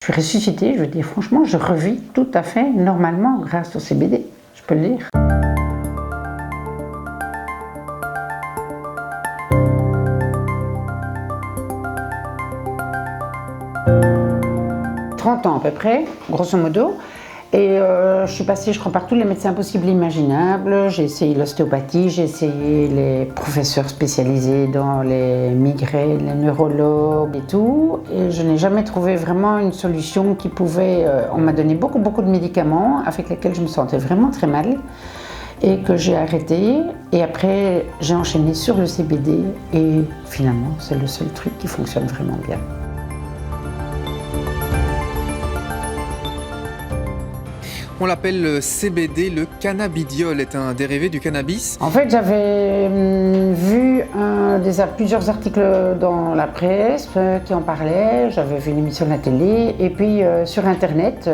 Je suis ressuscitée, je veux dire, franchement, je revis tout à fait normalement grâce au CBD, je peux le dire. « 30 ans à peu près, grosso modo. Et je suis passée, je crois, par tous les médecins possibles et imaginables. J'ai essayé l'ostéopathie, j'ai essayé les professeurs spécialisés dans les migraines, les neurologues et tout. Et je n'ai jamais trouvé vraiment une solution qui pouvait... on m'a donné beaucoup de médicaments avec lesquels je me sentais vraiment très mal et que j'ai arrêté. Et après, j'ai enchaîné sur le CBD et finalement, c'est le seul truc qui fonctionne vraiment bien. On l'appelle le CBD, le cannabidiol est un dérivé du cannabis. En fait, j'avais vu plusieurs articles dans la presse qui en parlaient, j'avais vu une émission de la télé et puis sur internet,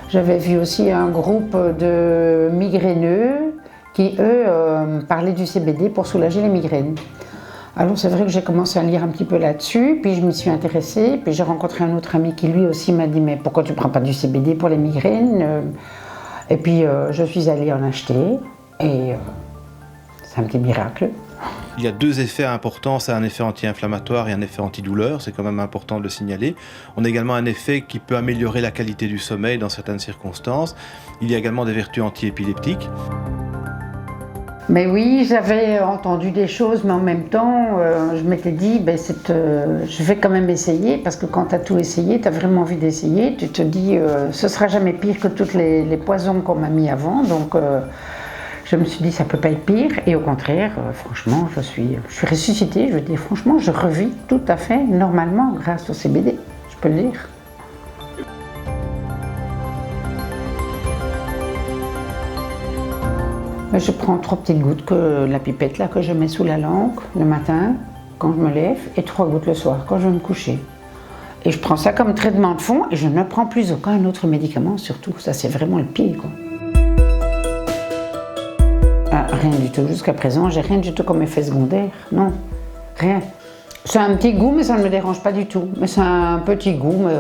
j'avais vu aussi un groupe de migraineux qui, eux, parlaient du CBD pour soulager les migraines. Alors c'est vrai que j'ai commencé à lire un petit peu là-dessus, puis je m'y suis intéressée, puis j'ai rencontré un autre ami qui lui aussi m'a dit « mais pourquoi tu ne prends pas du CBD pour les migraines ?» Et puis je suis allée en acheter, et c'est un petit miracle. Il y a deux effets importants, c'est un effet anti-inflammatoire et un effet antidouleur, c'est quand même important de le signaler. On a également un effet qui peut améliorer la qualité du sommeil dans certaines circonstances. Il y a également des vertus anti-épileptiques. Mais oui, j'avais entendu des choses, mais en même temps, je m'étais dit, je vais quand même essayer, parce que quand tu as tout essayé, tu as vraiment envie d'essayer, tu te dis, ce sera jamais pire que tous les poisons qu'on m'a mis avant, donc je me suis dit, ça peut pas être pire, et au contraire, franchement, je suis ressuscitée, je veux dire, franchement, je revis tout à fait normalement grâce au CBD, je peux le dire. Je prends 3 petites gouttes, la pipette là, que je mets sous la langue le matin quand je me lève et 3 gouttes le soir quand je vais me coucher. Et je prends ça comme traitement de fond et je ne prends plus aucun autre médicament surtout. Ça c'est vraiment le pire quoi. Ah, rien du tout. Jusqu'à présent, j'ai rien du tout comme effet secondaire. Non, rien. C'est un petit goût mais ça ne me dérange pas du tout. Mais c'est un petit goût mais...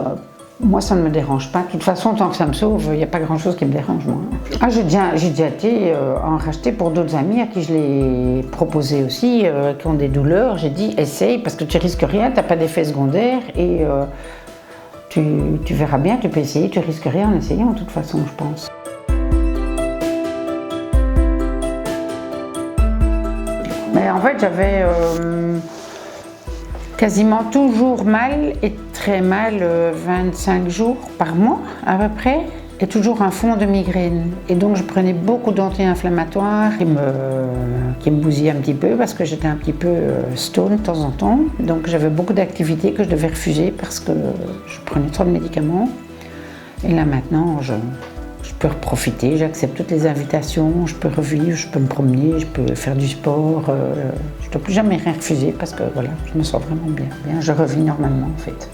moi, ça ne me dérange pas. De toute façon, tant que ça me sauve, il n'y a pas grand-chose qui me dérange, moi. Ah, j'ai déjà été en racheter pour d'autres amis à qui je l'ai proposé aussi, qui ont des douleurs. J'ai dit, essaye, parce que tu risques rien, tu n'as pas d'effet secondaire et tu verras bien, tu peux essayer, tu risques rien en essayant, de toute façon, je pense. Mais en fait, j'avais quasiment toujours mal et très mal 25 jours par mois à peu près et toujours un fond de migraine. Et donc je prenais beaucoup d'anti-inflammatoires qui me bousillaient un petit peu parce que j'étais un petit peu stone de temps en temps. Donc j'avais beaucoup d'activités que je devais refuser parce que je prenais trop de médicaments. Et là maintenant, je peux profiter, j'accepte toutes les invitations, je peux revivre, je peux me promener, je peux faire du sport. Je ne dois plus jamais rien refuser parce que voilà, je me sens vraiment bien. Je revis normalement en fait.